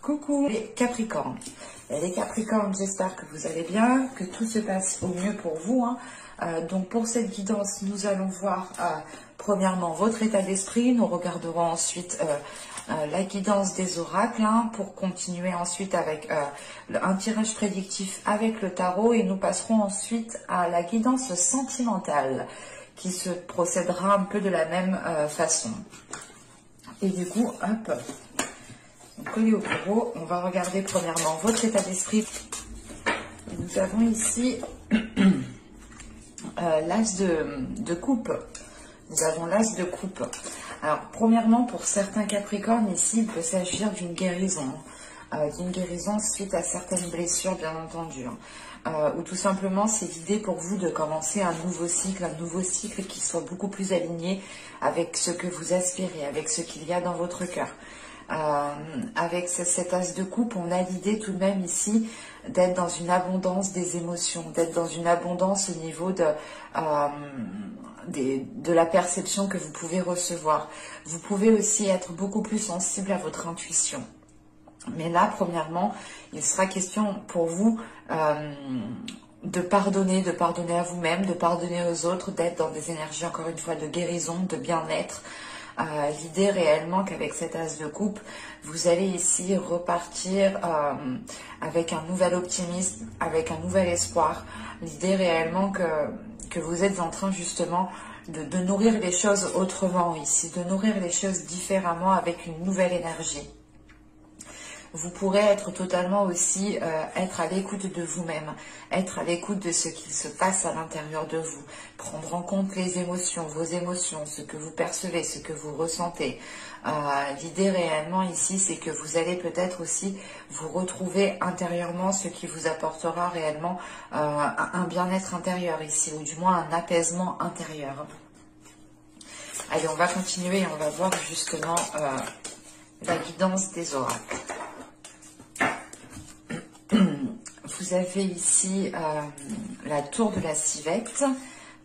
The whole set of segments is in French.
Coucou les Capricornes. Et les Capricornes, j'espère que vous allez bien, que tout se passe au mieux pour vous. Donc pour cette guidance, nous allons voir premièrement votre état d'esprit. Nous regarderons ensuite la guidance des oracles pour continuer ensuite avec un tirage prédictif avec le tarot. Et nous passerons ensuite à la guidance sentimentale qui se procédera un peu de la même façon. Et du coup, hop, collé au bureau, on va regarder premièrement votre état d'esprit. Nous avons ici l'as de coupe. Nous avons l'as de coupe. Alors, premièrement, pour certains Capricornes, ici, il peut s'agir d'une guérison. D'une guérison suite à certaines blessures, bien entendu. Ou tout simplement, c'est l'idée pour vous de commencer un nouveau cycle qui soit beaucoup plus aligné avec ce que vous aspirez, avec ce qu'il y a dans votre cœur. Avec cet as de coupe, on a l'idée tout de même ici d'être dans une abondance des émotions, d'être dans une abondance au niveau de la perception que vous pouvez recevoir. Vous pouvez aussi être beaucoup plus sensible à votre intuition. Mais là, premièrement, il sera question pour vous de pardonner à vous-même, de pardonner aux autres, d'être dans des énergies, encore une fois, de guérison, de bien-être. L'idée réellement qu'avec cet as de coupe, vous allez ici repartir avec un nouvel optimisme, avec un nouvel espoir. L'idée réellement que vous êtes en train justement de nourrir les choses autrement ici, de nourrir les choses différemment avec une nouvelle énergie. Vous pourrez être totalement aussi, être à l'écoute de vous-même, être à l'écoute de ce qu'il se passe à l'intérieur de vous, prendre en compte les émotions, vos émotions, ce que vous percevez, ce que vous ressentez. L'idée réellement ici, c'est que vous allez peut-être aussi vous retrouver intérieurement, ce qui vous apportera réellement un bien-être intérieur ici, ou du moins un apaisement intérieur. Allez, on va continuer et on va voir justement la guidance des oracles. Vous avez ici la tour de la civette.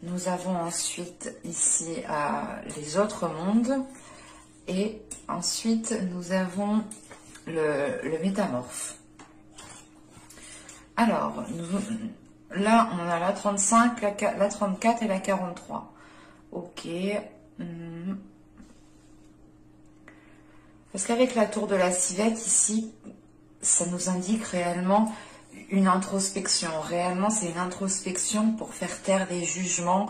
Nous avons ensuite ici les autres mondes. Et ensuite, nous avons le métamorphe. Alors, là, on a la 35, la 34 et la 43. Ok. Parce qu'avec la tour de la civette, ici, ça nous indique réellement une introspection. Réellement, c'est une introspection pour faire taire les jugements,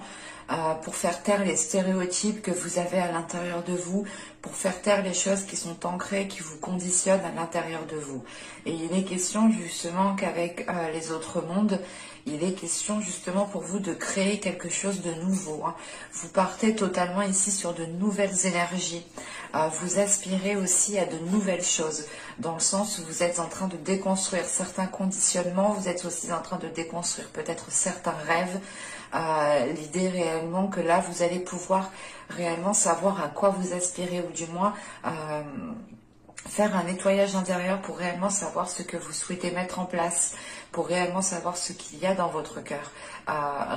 pour faire taire les stéréotypes que vous avez à l'intérieur de vous, pour faire taire les choses qui sont ancrées, qui vous conditionnent à l'intérieur de vous. Et il est question justement qu'avec les autres mondes, il est question justement pour vous de créer quelque chose de nouveau. Vous partez totalement ici sur de nouvelles énergies. Vous aspirez aussi à de nouvelles choses, dans le sens où vous êtes en train de déconstruire certains conditionnements, vous êtes aussi en train de déconstruire peut-être certains rêves. L'idée réellement que là, vous allez pouvoir réellement savoir à quoi vous aspirez, ou du moins faire un nettoyage intérieur pour réellement savoir ce que vous souhaitez mettre en place, pour réellement savoir ce qu'il y a dans votre cœur.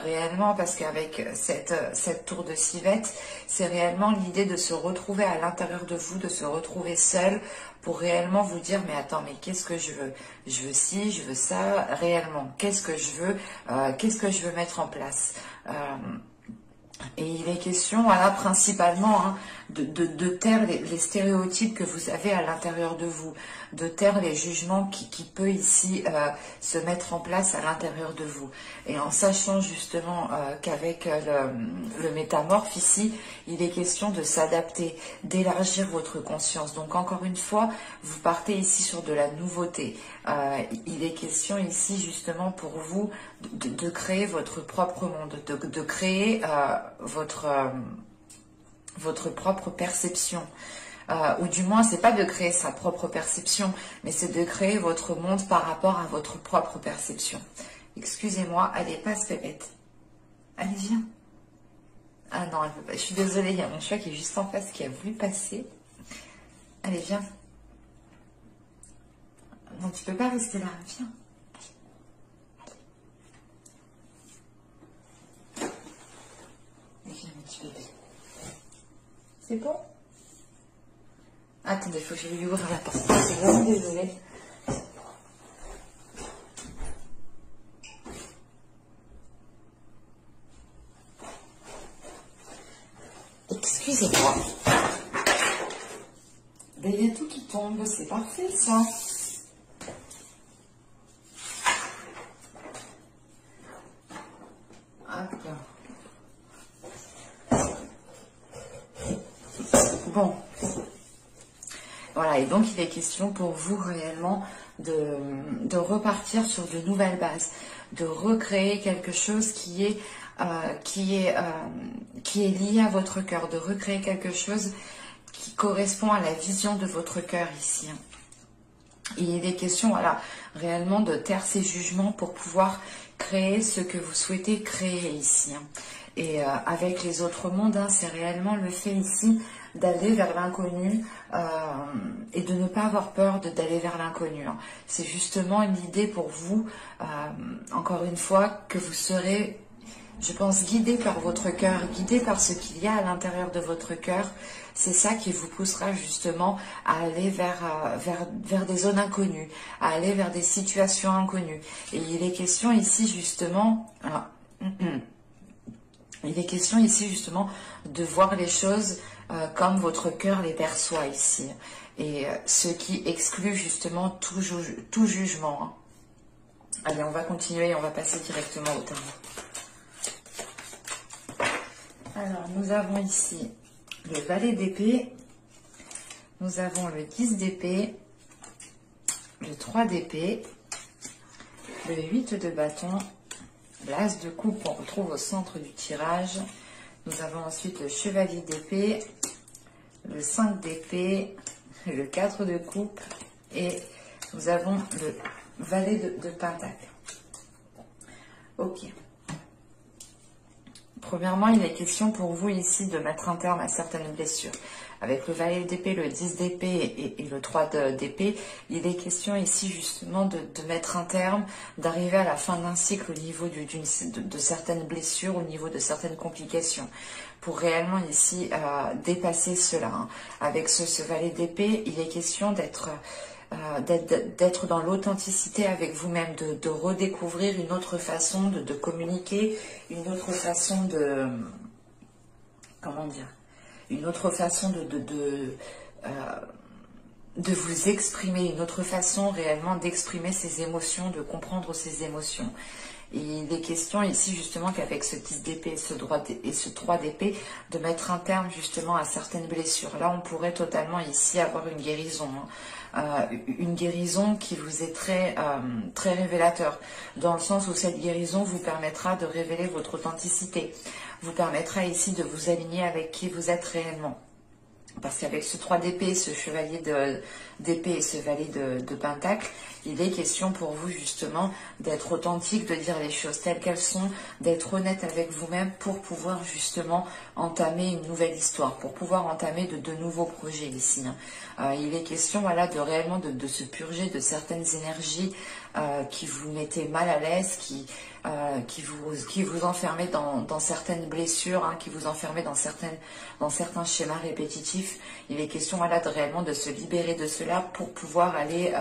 Réellement, parce qu'avec cette tour de civette, c'est réellement l'idée de se retrouver à l'intérieur de vous, de se retrouver seul, pour réellement vous dire, mais attends, mais qu'est-ce que je veux? Je veux ci, je veux ça, réellement, qu'est-ce que je veux mettre en place? Et il est question, voilà, principalement de taire les stéréotypes que vous avez à l'intérieur de vous, de taire les jugements qui peut ici se mettre en place à l'intérieur de vous. Et en sachant justement qu'avec le métamorphe ici, il est question de s'adapter, d'élargir votre conscience. Donc encore une fois, vous partez ici sur de la nouveauté. Il est question ici justement pour vous de créer votre propre monde, de créer votre propre perception. Ou du moins, c'est pas de créer sa propre perception, mais c'est de créer votre monde par rapport à votre propre perception. Excusez-moi, allez, passe Pépette. Allez, viens. Ah non, elle veut pas. Je suis désolée, il y a mon chat qui est juste en face qui a voulu passer. Allez, viens. Non, tu peux pas rester là, viens. Viens, mon petit bébé. C'est bon? Attendez, il faut que je lui ouvre la porte. Je suis vraiment désolée. Excusez-moi. Ben, il y a tout qui tombe, c'est parfait ça. Hop. Bon. Voilà, et donc il est question pour vous réellement de repartir sur de nouvelles bases, de recréer quelque chose qui est lié à votre cœur, de recréer quelque chose qui correspond à la vision de votre cœur ici. Et il est question, voilà, réellement de taire ces jugements pour pouvoir créer ce que vous souhaitez créer ici. Et avec les autres mondes, c'est réellement le fait ici d'aller vers l'inconnu et de ne pas avoir peur d'aller vers l'inconnu. C'est justement l'idée pour vous, encore une fois, que vous serez, je pense, guidé par votre cœur, guidé par ce qu'il y a à l'intérieur de votre cœur. C'est ça qui vous poussera justement à aller vers des zones inconnues, à aller vers des situations inconnues. Et il est question ici justement... il est question ici justement de voir les choses comme votre cœur les perçoit ici. Et ce qui exclut justement tout jugement. Allez, on va continuer et on va passer directement au tarot. Alors, nous avons ici le valet d'épée, nous avons le 10 d'épée, le 3 d'épée, le 8 de bâton, l'as de coupe, on retrouve au centre du tirage. Nous avons ensuite le chevalier d'épée, le 5 d'épée, le 4 de coupe et nous avons le valet de pentacle. Ok. Premièrement, il est question pour vous ici de mettre un terme à certaines blessures. Avec le valet d'épée, le 10 d'épée et le 3 d'épée, il est question ici justement de mettre un terme, d'arriver à la fin d'un cycle au niveau de certaines blessures, au niveau de certaines complications, pour réellement ici dépasser cela. Avec ce valet d'épée, il est question d'être dans l'authenticité avec vous-même, de redécouvrir une autre façon de communiquer, une autre façon de... comment dire, une autre façon de vous exprimer, une autre façon réellement d'exprimer ses émotions, de comprendre ses émotions. Et il est question ici justement qu'avec ce 10 d'épée et ce 3 d'épée, de mettre un terme justement à certaines blessures. Là, on pourrait totalement ici avoir une guérison. Une guérison qui vous est très révélateur, dans le sens où cette guérison vous permettra de révéler votre authenticité, vous permettra ici de vous aligner avec qui vous êtes réellement. Parce qu'avec ce 3 d'épée, ce chevalier d'épée et ce valet de pentacle, il est question pour vous justement d'être authentique, de dire les choses telles qu'elles sont, d'être honnête avec vous-même pour pouvoir justement entamer une nouvelle histoire, pour pouvoir entamer de nouveaux projets ici. Il est question voilà, de réellement de se purger de certaines énergies qui vous mettaient mal à l'aise, qui vous enfermaient dans certaines blessures, qui vous enfermaient dans certains schémas répétitifs. Il est question voilà, réellement de se libérer de cela pour pouvoir aller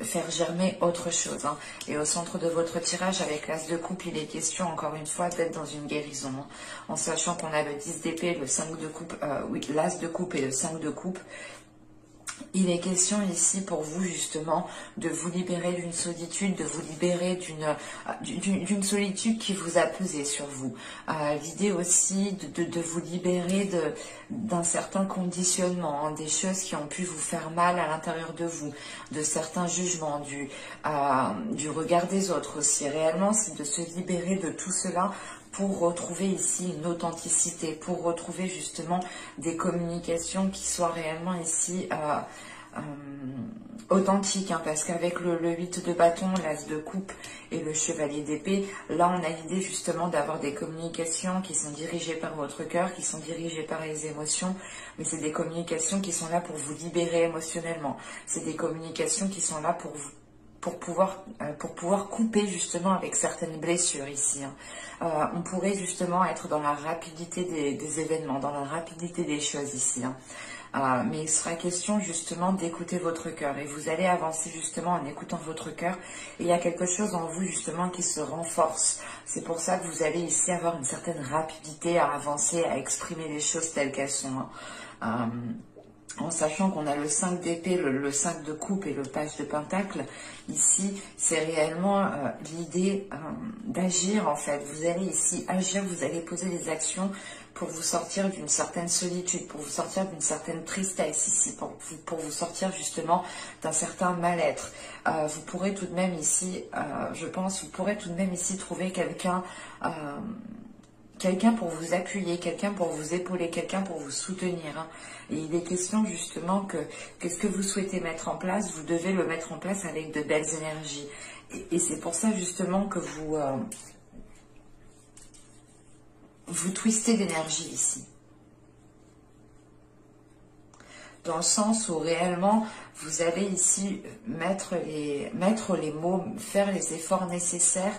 faire germer autre chose. Et au centre de votre tirage, avec l'as de coupe, il est question encore une fois d'être dans une guérison. En sachant qu'on a le 10 d'épée, le 5 de coupe, oui, l'as de coupe et le 5 de coupe. Il est question ici pour vous justement de vous libérer d'une solitude, de vous libérer d'une solitude qui vous a pesé sur vous. L'idée aussi de vous libérer d'un certain conditionnement, des choses qui ont pu vous faire mal à l'intérieur de vous, de certains jugements, du regard des autres aussi. Réellement, c'est de se libérer de tout cela pour retrouver ici une authenticité, pour retrouver justement des communications qui soient réellement ici authentiques, parce qu'avec le 8 de bâton, l'as de coupe et le chevalier d'épée, là on a l'idée justement d'avoir des communications qui sont dirigées par votre cœur, qui sont dirigées par les émotions, mais c'est des communications qui sont là pour vous libérer émotionnellement, c'est des communications qui sont là pour pouvoir couper justement avec certaines blessures ici. On pourrait justement être dans la rapidité des événements, dans la rapidité des choses ici. mais il sera question justement d'écouter votre cœur et vous allez avancer justement en écoutant votre cœur. Et il y a quelque chose en vous justement qui se renforce. C'est pour ça que vous allez ici avoir une certaine rapidité à avancer, à exprimer les choses telles qu'elles sont. En sachant qu'on a le 5 d'épée, le 5 de coupe et le page de pentacle, ici, c'est réellement l'idée d'agir en fait. Vous allez ici agir, vous allez poser des actions pour vous sortir d'une certaine solitude, pour vous sortir d'une certaine tristesse ici, pour vous sortir justement d'un certain mal-être. Vous pourrez tout de même ici, je pense, vous pourrez tout de même ici trouver quelqu'un... quelqu'un pour vous appuyer, quelqu'un pour vous épauler, quelqu'un pour vous soutenir. Hein. Et il est question justement que qu'est-ce que vous souhaitez mettre en place, vous devez le mettre en place avec de belles énergies. Et c'est pour ça justement que vous twistez d'énergie ici. Dans le sens où réellement vous allez ici mettre les mots, faire les efforts nécessaires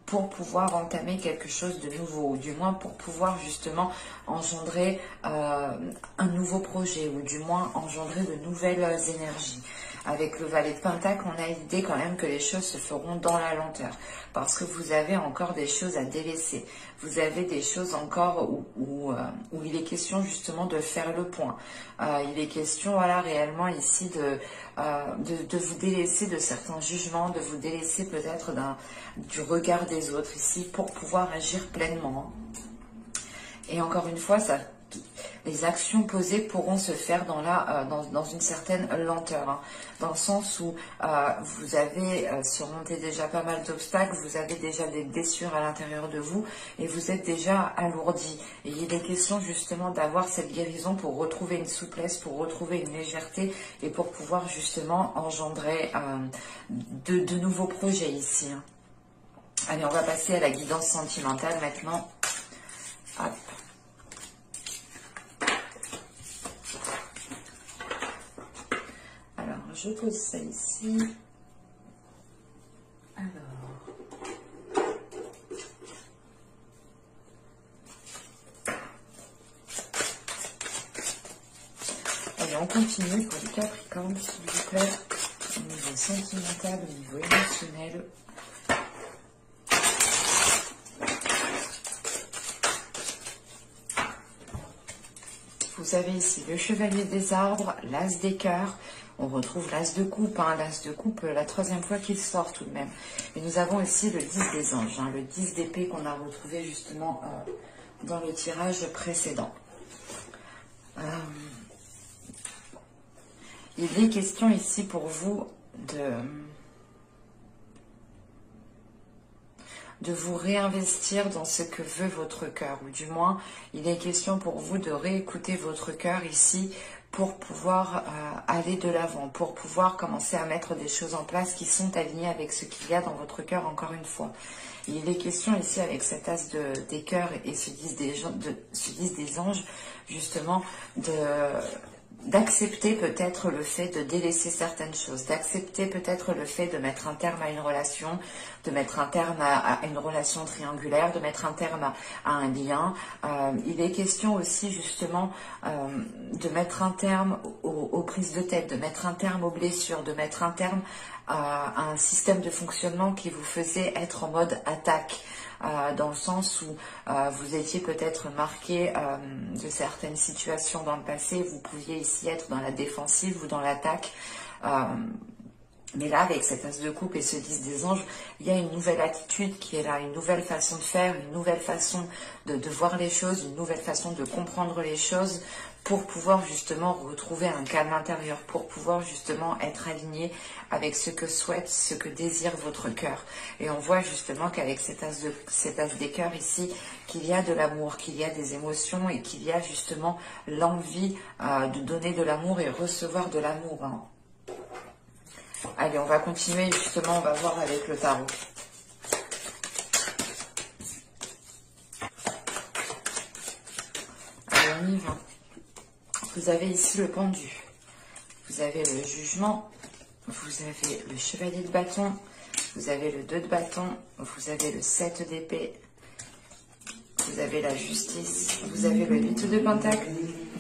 pour pouvoir entamer quelque chose de nouveau, ou du moins pour pouvoir justement engendrer un nouveau projet, ou du moins engendrer de nouvelles énergies. Avec le valet de Pentacle, on a l'idée quand même que les choses se feront dans la lenteur, parce que vous avez encore des choses à délaisser. Vous avez des choses encore où il est question justement de faire le point. Il est question, voilà, réellement ici de vous délaisser de certains jugements, de vous délaisser peut-être du regard des autres ici pour pouvoir agir pleinement. Et encore une fois, les actions posées pourront se faire dans une certaine lenteur, hein, dans le sens où vous avez surmonté déjà pas mal d'obstacles, vous avez déjà des blessures à l'intérieur de vous et vous êtes déjà alourdi. Et il est question justement d'avoir cette guérison pour retrouver une souplesse, pour retrouver une légèreté et pour pouvoir justement engendrer de nouveaux projets ici. Hein. Allez, on va passer à la guidance sentimentale maintenant. Hop. Alors, je pose ça ici. Alors. Allez, on continue pour les Capricornes, s'il vous plaît. Au niveau sentimental, au niveau émotionnel. Vous avez ici le chevalier des arbres, l'as des cœurs, on retrouve l'as de coupe, hein, l'as de coupe la troisième fois qu'il sort tout de même. Et nous avons ici le 10 des anges, hein, le 10 d'épée qu'on a retrouvé justement dans le tirage précédent. Il est question ici pour vous de vous réinvestir dans ce que veut votre cœur, ou du moins, il est question pour vous de réécouter votre cœur ici pour pouvoir aller de l'avant, pour pouvoir commencer à mettre des choses en place qui sont alignées avec ce qu'il y a dans votre cœur, encore une fois. Et il est question ici, avec cet as des cœurs et ce 10 des anges, justement, d'accepter peut-être le fait de délaisser certaines choses, d'accepter peut-être le fait de mettre un terme à une relation, de mettre un terme à une relation triangulaire, de mettre un terme à un lien. Il est question aussi justement de mettre un terme aux prises de tête, de mettre un terme aux blessures, de mettre un terme à un système de fonctionnement qui vous faisait être en mode attaque. Dans le sens où vous étiez peut-être marqué de certaines situations dans le passé, vous pouviez ici être dans la défensive ou dans l'attaque. Mais là, avec cet as de coupe et ce 10 des anges, il y a une nouvelle attitude qui est là, une nouvelle façon de faire, une nouvelle façon de voir les choses, une nouvelle façon de comprendre les choses pour pouvoir justement retrouver un calme intérieur, pour pouvoir justement être aligné avec ce que souhaite, ce que désire votre cœur. Et on voit justement qu'avec cet as des cœurs ici, qu'il y a de l'amour, qu'il y a des émotions et qu'il y a justement l'envie de donner de l'amour et recevoir de l'amour. Hein. Allez, on va continuer justement, on va voir avec le tarot. Allez, on y va. Vous avez ici le pendu, vous avez le jugement, vous avez le chevalier de bâton, vous avez le 2 de bâton, vous avez le 7 d'épée, vous avez la justice, vous avez le 8 de pentacle,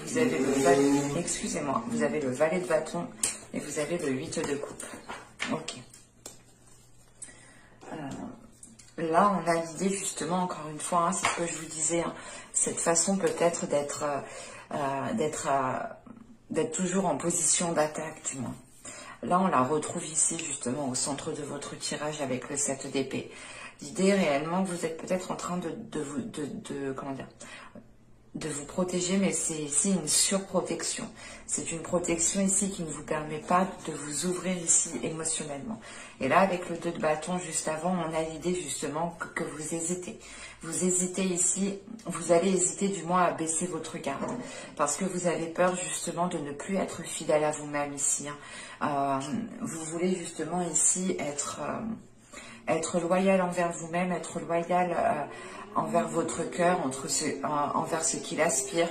vous vous avez le valet, excusez-moi, vous avez le valet de bâton et vous avez le 8 de coupe. Ok. Là, on a l'idée justement, encore une fois, hein, c'est ce que je vous disais, hein, cette façon peut-être d'être toujours en position d'attaque, du moins. Là, on la retrouve ici, justement, au centre de votre tirage avec le 7 d'épée. L'idée, réellement, vous êtes peut-être en train comment dire, de vous protéger, mais c'est ici une surprotection. C'est une protection ici qui ne vous permet pas de vous ouvrir ici émotionnellement. Et là, avec le 2 de bâton, juste avant, on a l'idée justement que vous hésitez. Vous hésitez ici, vous allez hésiter du moins à baisser votre garde, parce que vous avez peur justement de ne plus être fidèle à vous-même ici. Hein. Vous voulez justement ici être loyal envers vous-même, être loyal envers votre cœur, envers ce qu'il aspire.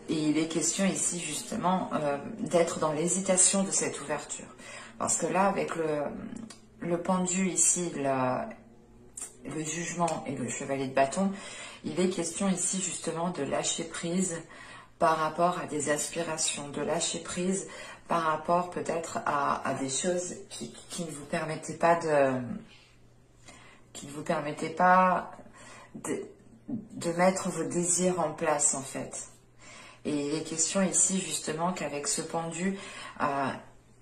Et il est question ici justement d'être dans l'hésitation de cette ouverture. Parce que là, avec le pendu ici, le jugement et le chevalier de bâton, il est question ici justement de lâcher prise par rapport à des aspirations, de lâcher prise par rapport peut-être à des choses qui ne vous permettaient pas de mettre vos désirs en place en fait. Et il est question ici justement qu'avec ce pendu,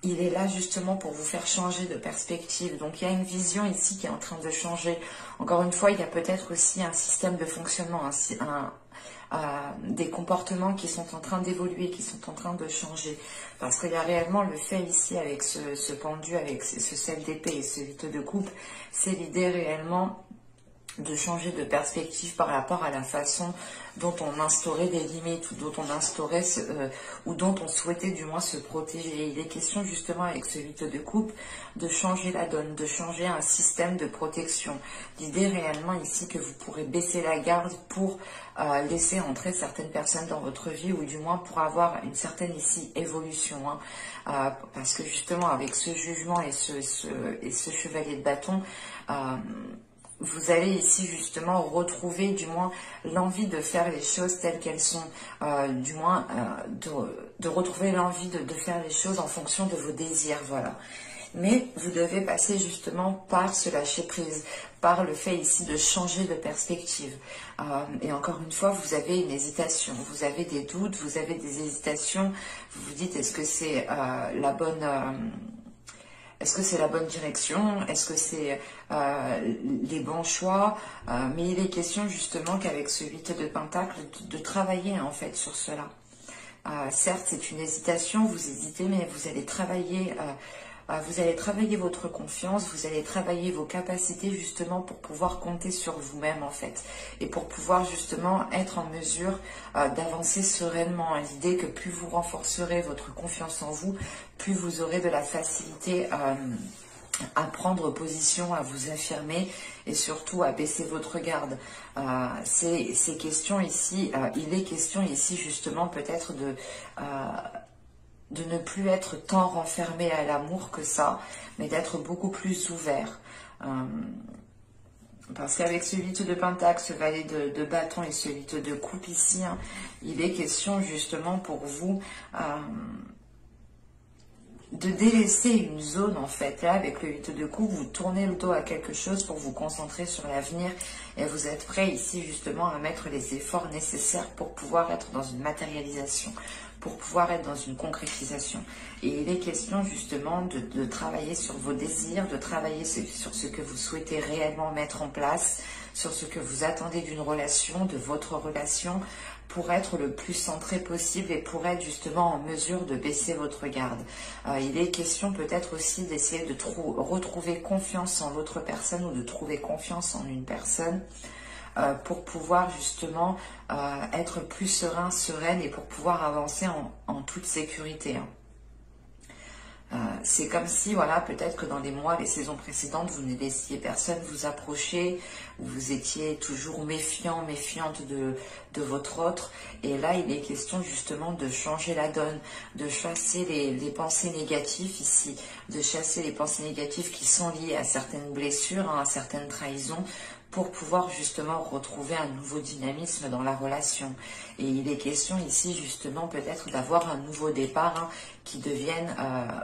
il est là justement pour vous faire changer de perspective. Donc il y a une vision ici qui est en train de changer. Encore une fois, il y a peut-être aussi un système de fonctionnement, des comportements qui sont en train d'évoluer, qui sont en train de changer. Parce qu'il y a réellement le fait ici avec ce pendu, avec ce 7 d'épée et ce 8 de coupe, c'est l'idée réellement de changer de perspective par rapport à la façon dont on instaurait des limites ou dont on instaurait ou dont on souhaitait du moins se protéger. Il est question justement avec ce 8 de coupe de changer la donne, de changer un système de protection. L'idée réellement ici que vous pourrez baisser la garde pour laisser entrer certaines personnes dans votre vie ou du moins pour avoir une certaine ici évolution. Hein. Parce que justement avec ce jugement et ce chevalier de bâton, vous allez ici justement retrouver du moins l'envie de faire les choses telles qu'elles sont, du moins de retrouver l'envie de faire les choses en fonction de vos désirs, voilà. Mais vous devez passer justement par ce lâcher prise, par le fait ici de changer de perspective. Et encore une fois, vous avez une hésitation, vous avez des doutes, vous avez des hésitations, vous vous dites est-ce que c'est la bonne... Est-ce que c'est la bonne direction? Est-ce que c'est les bons choix? Mais il est question justement qu'avec ce 8 de Pentacle, de travailler en fait sur cela. Certes, c'est une hésitation, vous hésitez, mais vous allez travailler votre confiance, vous allez travailler vos capacités justement pour pouvoir compter sur vous-même en fait. Et pour pouvoir justement être en mesure d'avancer sereinement. L'idée que plus vous renforcerez votre confiance en vous, plus vous aurez de la facilité à prendre position, à vous affirmer et surtout à baisser votre garde. Ces questions ici, il est question ici justement peut-être de ne plus être tant renfermé à l'amour que ça, mais d'être beaucoup plus ouvert. Parce qu'avec ce 8 de Pentacle, ce valet de bâton et ce 8 de coupe ici, hein, il est question justement pour vous de délaisser une zone en fait. Là, avec le 8 de coupe, vous tournez le dos à quelque chose pour vous concentrer sur l'avenir et vous êtes prêt ici justement à mettre les efforts nécessaires pour pouvoir être dans une matérialisation, pour pouvoir être dans une concrétisation. Et il est question justement de travailler sur vos désirs, de travailler sur ce que vous souhaitez réellement mettre en place, sur ce que vous attendez d'une relation, de votre relation, pour être le plus centré possible et pour être justement en mesure de baisser votre garde. Il est question peut-être aussi d'essayer de retrouver confiance en l'autre personne ou de trouver confiance en une personne pour pouvoir justement être plus serein, sereine et pour pouvoir avancer en toute sécurité. Hein. C'est comme si, voilà, peut-être que dans les mois, les saisons précédentes, vous ne laissiez personne vous approcher, vous étiez toujours méfiant, méfiante de votre autre. Et là, il est question justement de changer la donne, de chasser les pensées négatives ici, de chasser les pensées négatives qui sont liées à certaines blessures, hein, à certaines trahisons, pour pouvoir justement retrouver un nouveau dynamisme dans la relation. Et il est question ici justement peut-être d'avoir un nouveau départ hein, qui devienne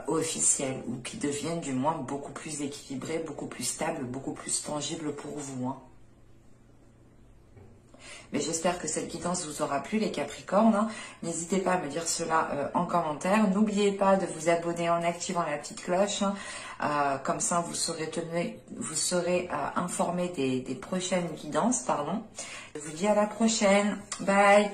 officiel, ou qui devienne du moins beaucoup plus équilibré, beaucoup plus stable, beaucoup plus tangible pour vous. Hein. Mais j'espère que cette guidance vous aura plu, les Capricornes. Hein. N'hésitez pas à me dire cela en commentaire. N'oubliez pas de vous abonner en activant la petite cloche. Hein. Comme ça, vous serez informé des prochaines guidances. Pardon. Je vous dis à la prochaine. Bye.